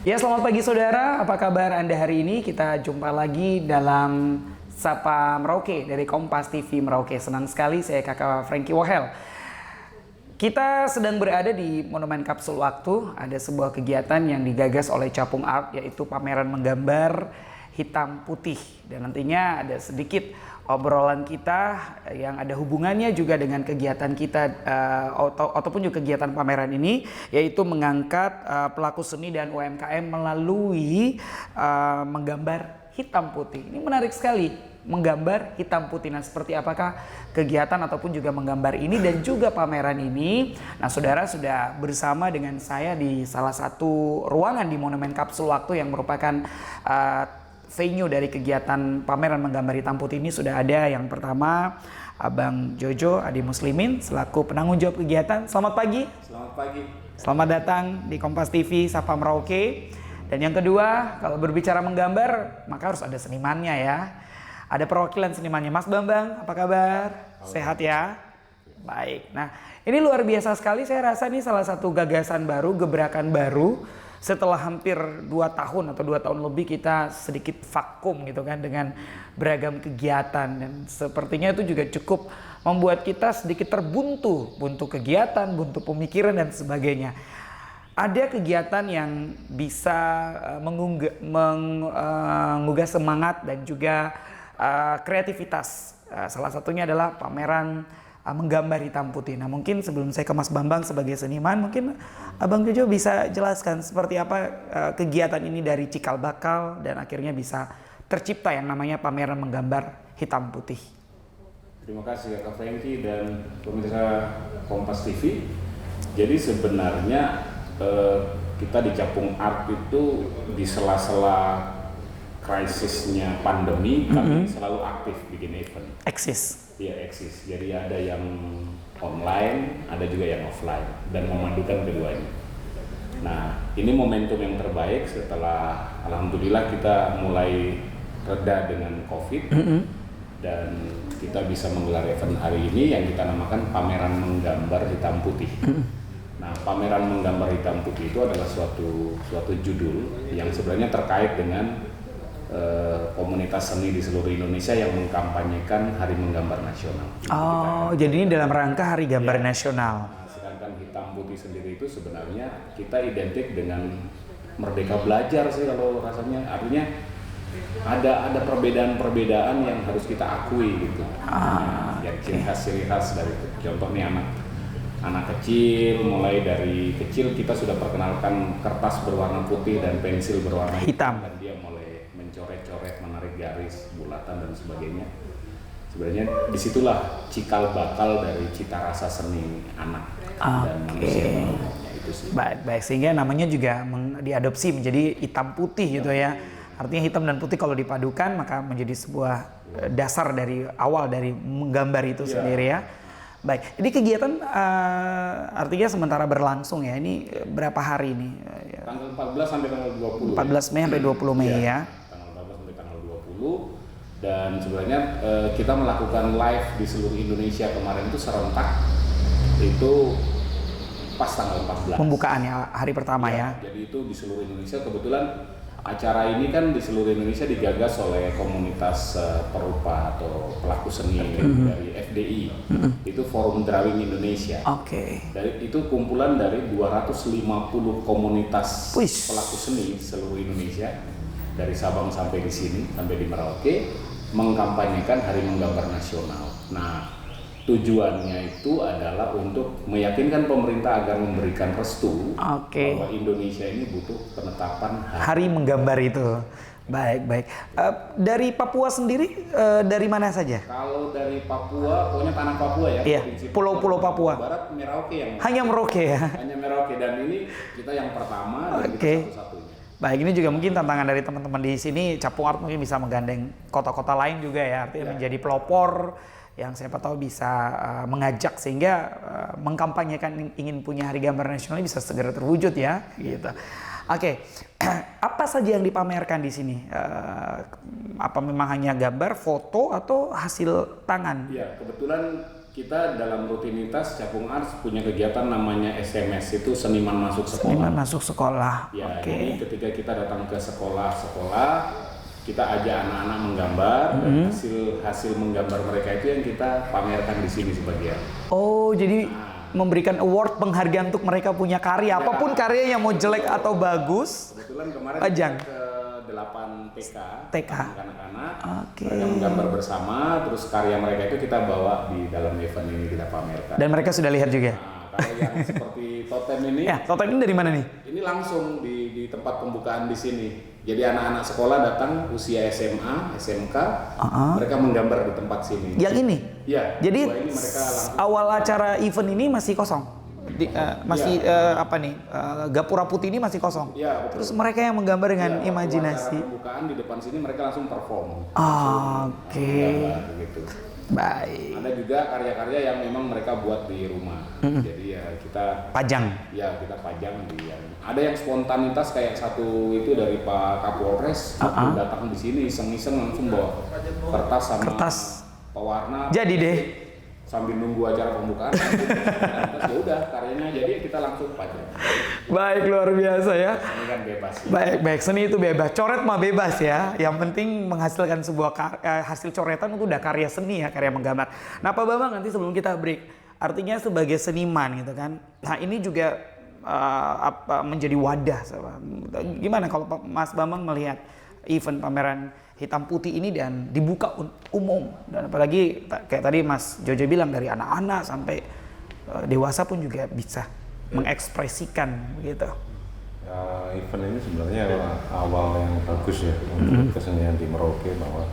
Ya, selamat pagi saudara. Apa kabar Anda hari ini? Kita jumpa lagi dalam Sapa Merauke dari Kompas TV Merauke. Senang sekali, saya Kakak Frankie Wahel. Kita sedang berada di Monumen Kapsul Waktu. Ada sebuah kegiatan yang digagas oleh Capung Art, yaitu pameran menggambar hitam putih. Dan nantinya ada sedikit obrolan kita yang ada hubungannya juga dengan kegiatan kita ataupun juga kegiatan pameran ini, yaitu mengangkat pelaku seni dan UMKM melalui menggambar hitam putih. Ini menarik sekali, menggambar hitam putih. Nah, seperti apakah kegiatan ataupun juga menggambar ini dan juga pameran ini? Nah, saudara sudah bersama dengan saya di salah satu ruangan di Monumen Kapsul Waktu yang merupakan venue dari kegiatan pameran menggambar hitam putih ini. Sudah ada yang pertama Abang Jojo Adi Muslimin selaku penanggung jawab kegiatan. Selamat pagi. Selamat pagi. Selamat datang di Kompas TV Sapa Merauke. Dan yang kedua, kalau berbicara menggambar maka harus ada senimannya ya. Ada perwakilan senimannya, Mas Bambang. Apa kabar? Sehat ya? Baik. Nah, ini luar biasa sekali. Saya rasa ini salah satu gagasan baru, gebrakan baru. Setelah hampir 2 tahun atau 2 tahun lebih kita sedikit vakum gitu kan dengan beragam kegiatan, dan sepertinya itu juga cukup membuat kita sedikit buntu kegiatan, buntu pemikiran dan sebagainya. Ada kegiatan yang bisa menggugah semangat dan juga kreativitas. Salah satunya adalah pameran menggambar hitam putih. Nah, mungkin sebelum saya ke Mas Bambang sebagai seniman, mungkin Abang Jojo bisa jelaskan seperti apa kegiatan ini dari cikal bakal dan akhirnya bisa tercipta yang namanya pameran menggambar hitam putih. Terima kasih Kak Frankie dan pemirsa Kompas TV. Jadi sebenarnya kita di Capung Art itu di sela-sela krisisnya pandemi kami selalu aktif bikin event. Eksis. Iya, eksis. Jadi ada yang online, ada juga yang offline, dan memadukan keduanya. Nah, ini momentum yang terbaik setelah alhamdulillah kita mulai reda dengan COVID dan kita bisa menggelar event hari ini yang kita namakan pameran menggambar hitam putih. Nah, pameran menggambar hitam putih itu adalah suatu judul yang sebenarnya terkait dengan komunitas seni di seluruh Indonesia yang mengkampanyekan Hari Menggambar Nasional. Oh, jadi ini dalam rangka Hari Gambar Nasional. Nah, sedangkan hitam putih sendiri itu sebenarnya kita identik dengan merdeka belajar sih kalau rasanya. Artinya ada perbedaan-perbedaan yang harus kita akui gitu. Yang ciri khas dari itu. Contohnya anak kecil, mulai dari kecil kita sudah perkenalkan kertas berwarna putih dan pensil berwarna hitam, dan dia mulai mencoret-coret, menarik garis, bulatan dan sebagainya. Sebenarnya disitulah cikal bakal dari cita rasa seni anak dan manusia itu sih. Baik, sehingga namanya juga diadopsi menjadi hitam putih gitu ya. Artinya hitam dan putih kalau dipadukan maka menjadi sebuah dasar dari awal dari menggambar itu sendiri ya. Baik, ini kegiatan artinya sementara berlangsung ya. Ini berapa hari ini? Tanggal 14 sampai tanggal 20. 14 Mei sampai 20 Mei ya. Tanggal 14 sampai tanggal 20. Dan sebenarnya kita melakukan live di seluruh Indonesia kemarin itu serentak. Itu pas tanggal 14. Pembukaannya hari pertama ya. Jadi itu di seluruh Indonesia. Kebetulan acara ini kan di seluruh Indonesia digagas oleh komunitas perupa atau pelaku seni dari FDI. Itu Forum Drawing Indonesia. Dari itu kumpulan dari 250 komunitas pelaku seni seluruh Indonesia dari Sabang sampai di sini, sampai di Merauke, mengkampanyekan Hari Menggambar Nasional. Nah, tujuannya itu adalah untuk meyakinkan pemerintah agar memberikan restu bahwa Indonesia ini butuh penetapan hari menggambar itu. Baik. Dari Papua sendiri dari mana saja? Kalau dari Papua, pokoknya tanah Papua ya. Iya, pulau-pulau Papua. Barat Merauke yang hanya Merauke ya. Hanya Merauke, dan ini kita yang pertama dan kita satu-satunya. Baik, ini juga mungkin tantangan dari teman-teman di sini. Capung Art mungkin bisa menggandeng kota-kota lain juga ya, artinya menjadi pelopor yang siapa tahu bisa mengajak sehingga mengkampanyekan ingin punya Hari Gambar Nasional bisa segera terwujud ya, gitu. Oke. Apa saja yang dipamerkan di sini? Apa memang hanya gambar, foto atau hasil tangan? Ya, kebetulan kita dalam rutinitas Capung Arts punya kegiatan namanya SMS, itu seniman masuk sekolah. Seniman masuk sekolah. Ya, Oke. jadi ketika kita datang ke sekolah-sekolah, kita ajak anak-anak menggambar dan hasil menggambar mereka itu yang kita pamerkan di sini sebagian. Oh, jadi memberikan award penghargaan untuk mereka punya karya, apapun karya yang mau jelek atau bagus. Kebetulan kemarin Pajang. kita ke 8 TK. anak-anak, Oke. mereka menggambar bersama, terus karya mereka itu kita bawa di dalam event ini kita pamerkan. Dan mereka sudah lihat juga. Nah, kalau yang seperti totem ini, Ya, totem ini dari mana nih? ini langsung di tempat pembukaan di sini. Jadi anak-anak sekolah datang usia SMA, SMK, mereka menggambar di tempat sini. Yang ini? Ya. Jadi dua ini mereka langsung. awal acara event ini masih kosong. Apa nih? Gapura putih ini masih kosong. Ya, betul. Terus mereka yang menggambar dengan Ya, waktu imajinasi. acara pembukaan di depan sini mereka langsung perform. Oke. Gambar, gitu. Baik. Ada juga karya-karya yang memang mereka buat di rumah. Jadi ya kita Pajang. kita pajang di ada yang spontanitas kayak satu itu dari Pak Kapolres waktu datang di sini iseng-iseng langsung bawa kertas sama pewarna. Jadi deh. Sambil nunggu acara pembukaan terus ya udah karyanya jadi kita langsung pajang. Baik, luar biasa ya. Ini kan bebas. Baik, seni itu bebas. Coret mah bebas ya. Yang penting menghasilkan sebuah hasil coretan itu udah karya seni ya, karya menggambar. Nah, Pak Bambang, nanti sebelum kita break, artinya sebagai seniman gitu kan. Nah, ini juga menjadi wadah. Gimana kalau Mas Bambang melihat event pameran hitam putih ini dan dibuka umum, dan apalagi kayak tadi Mas Jojo bilang dari anak-anak sampai dewasa pun juga bisa mengekspresikan begitu. Event ini sebenarnya awal yang bagus ya untuk kesenian di Merauke, bahwa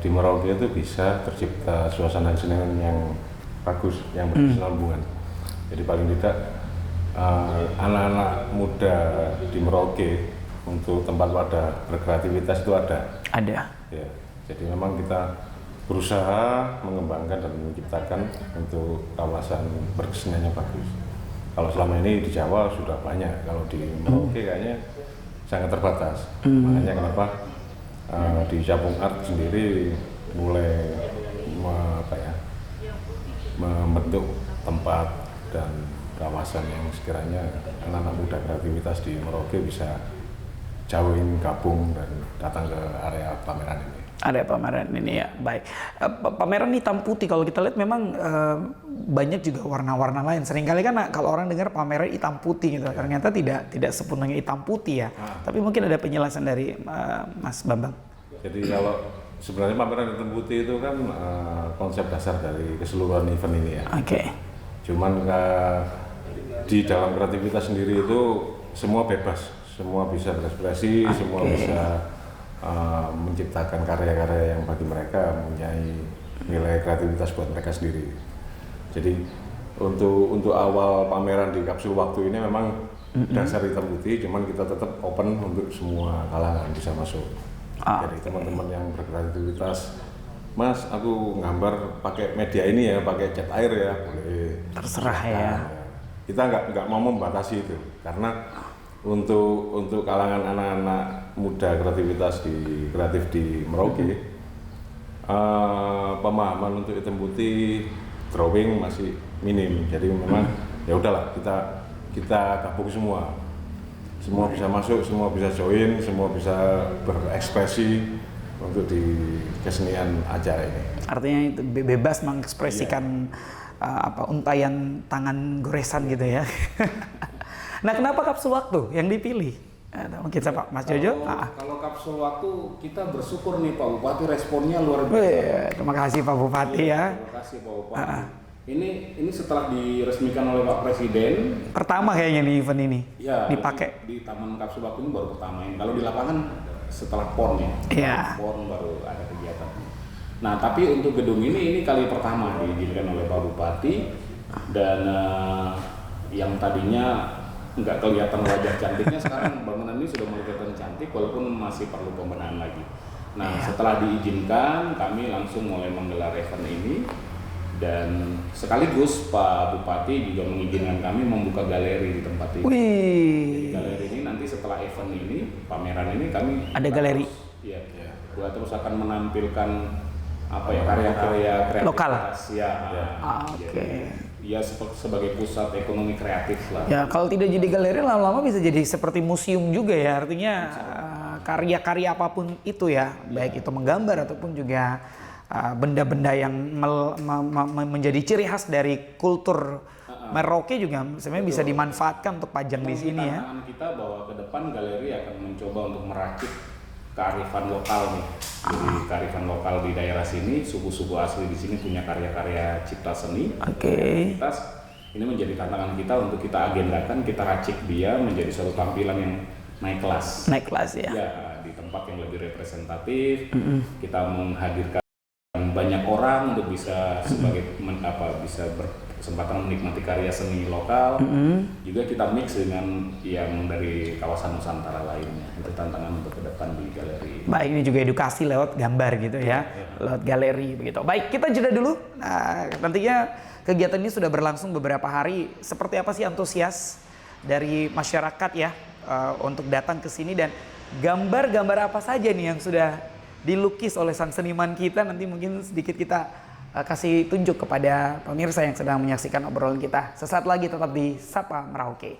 di Merauke itu bisa tercipta suasana kesenian yang bagus, yang berkesinambungan. Jadi paling tidak anak-anak muda di Merauke untuk tempat wadah berkreativitas itu ada. Ya, jadi memang kita berusaha mengembangkan dan menciptakan untuk kawasan berkesenian yang bagus. Kalau selama ini di Jawa sudah banyak, kalau di Merauke kayaknya sangat terbatas. Makanya kenapa di Capung Art sendiri mulai membentuk tempat dan kawasan yang sekiranya anak-anak muda kreativitas di Merauke bisa join, gabung dan datang ke area pameran ini. Ada pameran ini ya, baik. Pameran hitam putih kalau kita lihat memang banyak juga warna-warna lain. Seringkali kan kalau orang dengar pameran hitam putih gitu, ternyata tidak sepenuhnya hitam putih ya. Tapi mungkin ada penjelasan dari Mas Bambang. Jadi kalau sebenarnya pameran hitam putih itu kan konsep dasar dari keseluruhan event ini ya. Oke. Cuman di dalam kreativitas sendiri itu semua bebas. Semua bisa berekspresi, semua bisa menciptakan karya-karya yang bagi mereka mempunyai nilai kreativitas buat mereka sendiri. Jadi untuk awal pameran di kapsul waktu ini memang dasar hitam putih, cuman kita tetap open untuk semua kalangan bisa masuk. Jadi teman-teman yang berkreativitas, Mas, aku gambar pakai media ini ya, pakai cat air ya, boleh. Terserah ya. Kita nggak mau membatasi itu, karena untuk kalangan anak-anak muda kreatif di Merauke, pemahaman untuk hitam putih drawing masih minim. Jadi memang ya udahlah, kita gabung semua bisa masuk, semua bisa join, semua bisa berekspresi untuk di kesenian acara ini. Artinya itu bebas mengekspresikan untayan tangan goresan gitu ya. Nah, kenapa kapsul waktu yang dipilih? Mungkin Pak Mas Jojo. Kalau kapsul waktu kita bersyukur nih Pak Bupati, responnya luar biasa. Terima kasih Pak Bupati ya. Terima kasih Pak Bupati. Ini setelah diresmikan oleh Pak Presiden. Pertama kayaknya nih event ini dipakai. Di Taman Kapsul Waktu ini baru pertama ini. Kalau di lapangan setelah PON ya. Iya. PON baru ada kegiatan. Nah, tapi untuk gedung ini kali pertama diizinkan oleh Pak Bupati, dan yang tadinya nggak kelihatan wajah cantiknya sekarang bangunan ini sudah mulai kelihatan cantik walaupun masih perlu pembenahan lagi. Nah, setelah diizinkan kami langsung mulai menggelar event ini, dan sekaligus Pak Bupati juga mengizinkan kami membuka galeri di tempat ini. Jadi galeri ini nanti setelah event ini, pameran ini kami ada galeri. Iya. Terus akan menampilkan apa ya, karya-karya kreativitas Lokal. ya. Oke. Ya sebagai pusat ekonomi kreatif lah. Ya kalau tidak jadi galeri lama-lama bisa jadi seperti museum juga ya, artinya karya-karya apapun itu ya, baik itu menggambar ataupun juga benda-benda yang menjadi ciri khas dari kultur Merauke juga sebenarnya bisa dimanfaatkan untuk pajang di sini ya. Tantangan kita bahwa ke depan galeri akan mencoba untuk merakit kearifan lokal nih. Jadi kearifan lokal di daerah sini, suku-suku asli di sini punya karya-karya cipta seni. Oke. Ini menjadi tantangan kita untuk kita agendakan, kita racik dia menjadi suatu tampilan yang naik kelas. Naik kelas ya. Ya, di tempat yang lebih representatif, kita menghadirkan banyak orang untuk bisa sebagai bisa berkesempatan menikmati karya seni lokal. Juga kita mix dengan yang dari kawasan Nusantara lainnya. Itu tantangan untuk ke depan di galeri. Baik, ini juga edukasi lewat gambar gitu ya, lewat galeri begitu. Baik, kita jeda dulu. Nah, nantinya kegiatan ini sudah berlangsung beberapa hari. Seperti apa sih antusias dari masyarakat ya untuk datang ke sini, dan gambar-gambar apa saja nih yang sudah dilukis oleh sang seniman kita? Nanti mungkin sedikit kita kasih tunjuk kepada pemirsa yang sedang menyaksikan obrolan kita. Sesaat lagi tetap di Sapa Merauke.